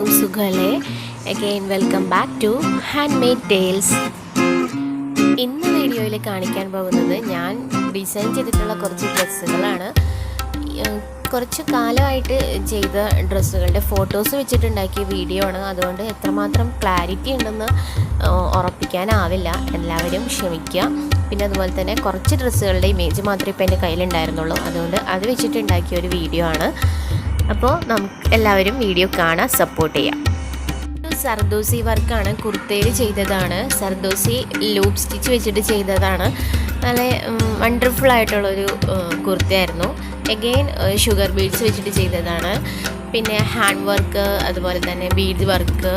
എല്ലാവർക്കും സുഖമല്ലേ? Again welcome back to handmade tales. ഇന്ന് വീഡിയോയിൽ കാണിക്കാൻ പോകുന്നത് ഞാൻ ഡിസൈൻ ചെയ്തിട്ടുള്ള കുറച്ച് ഡ്രസ്സുകളാണ്. കുറച്ച് കാലമായിട്ട് ചെയ്ത ഡ്രസ്സുകളുടെ ഫോട്ടോസ് വെച്ചിട്ടുണ്ടാക്കിയ വീഡിയോ ആണ്. അതുകൊണ്ട് എത്രമാത്രം ക്ലാരിറ്റി ഉണ്ടെന്ന് ഉറപ്പിക്കാനാവില്ല, എല്ലാവരും ക്ഷമിക്കുക. പിന്നെ അതുപോലെ തന്നെ കുറച്ച് ഡ്രസ്സുകളുടെ ഇമേജ് മാത്രമേ ഇപ്പോൾ എൻ്റെ കയ്യിലുണ്ടായിരുന്നുള്ളൂ, അതുകൊണ്ട് അത് വെച്ചിട്ടുണ്ടാക്കിയ ഒരു വീഡിയോ ആണ്. അപ്പോൾ നമുക്ക് എല്ലാവരും വീഡിയോ കാണാൻ സപ്പോർട്ട് ചെയ്യാം. സർദോസി വർക്കാണ്, കുർത്തയിൽ ചെയ്തതാണ്. സർദോസി ലൂപ്പ് സ്റ്റിച്ച് വെച്ചിട്ട് ചെയ്തതാണ്. നല്ല വണ്ടർഫുൾ ആയിട്ടുള്ളൊരു കുർത്തയായിരുന്നു. എഗെയിൻ ഷുഗർ ബീഡ്സ് വെച്ചിട്ട് ചെയ്തതാണ്. പിന്നെ ഹാൻഡ് വർക്ക്, അതുപോലെ തന്നെ ബീഡ് വർക്ക്,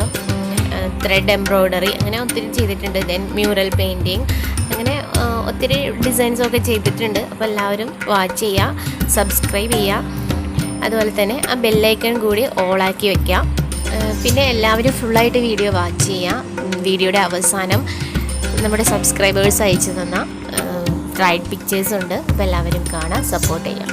ത്രെഡ് എംബ്രോയ്ഡറി, അങ്ങനെ ഒത്തിരി ചെയ്തിട്ടുണ്ട്. ദെൻ മ്യൂറൽ പെയിൻറ്റിങ്, അങ്ങനെ ഒത്തിരി ഡിസൈൻസൊക്കെ ചെയ്തിട്ടുണ്ട്. അപ്പോൾ എല്ലാവരും വാച്ച് ചെയ്യുക, സബ്സ്ക്രൈബ് ചെയ്യുക. അതുപോലെ തന്നെ ആ ബെല്ലൈക്കൺ കൂടി ഓളാക്കി വെക്കാം. പിന്നെ എല്ലാവരും ഫുള്ളായിട്ട് വീഡിയോ വാച്ച് ചെയ്യുക. വീഡിയോയുടെ അവസാനം നമ്മുടെ സബ്സ്ക്രൈബേഴ്സ് അയച്ചു തന്ന റൈഡ് പിക്ചേഴ്സ് ഉണ്ട്. അപ്പോൾ എല്ലാവരും കാണാൻ സപ്പോർട്ട് ചെയ്യാം.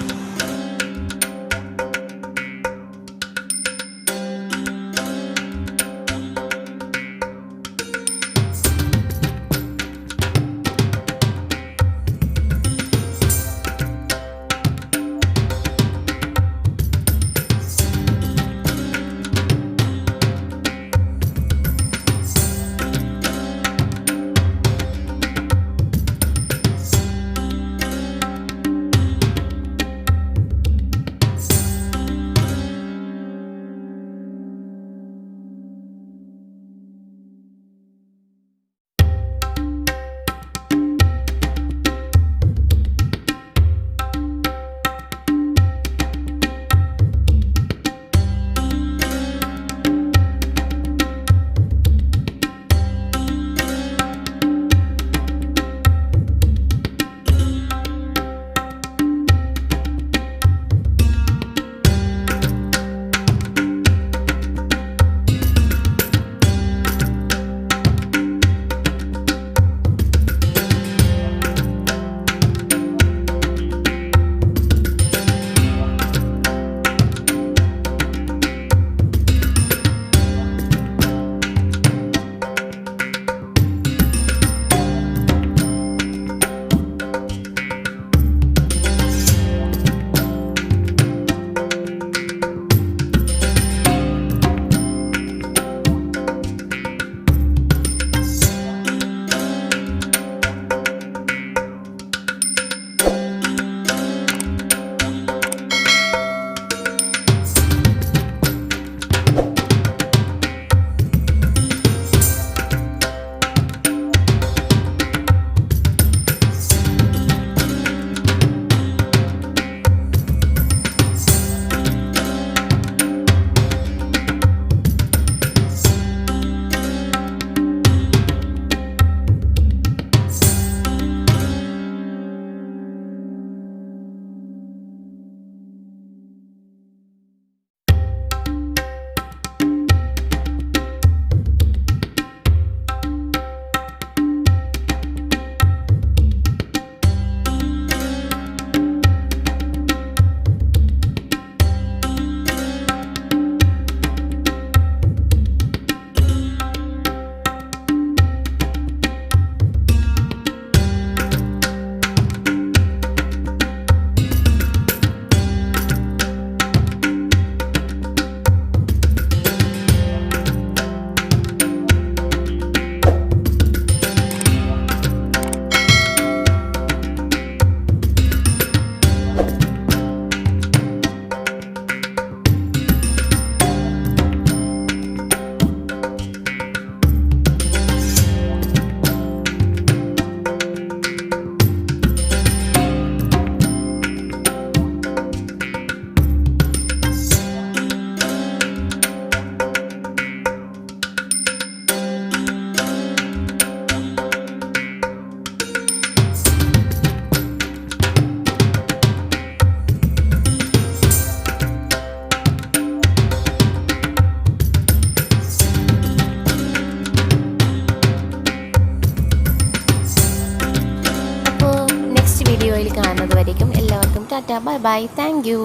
വീഡിയോയിൽ കാണുന്നത് വരേക്കും എല്ലാവർക്കും Tata, bye bye, thank you.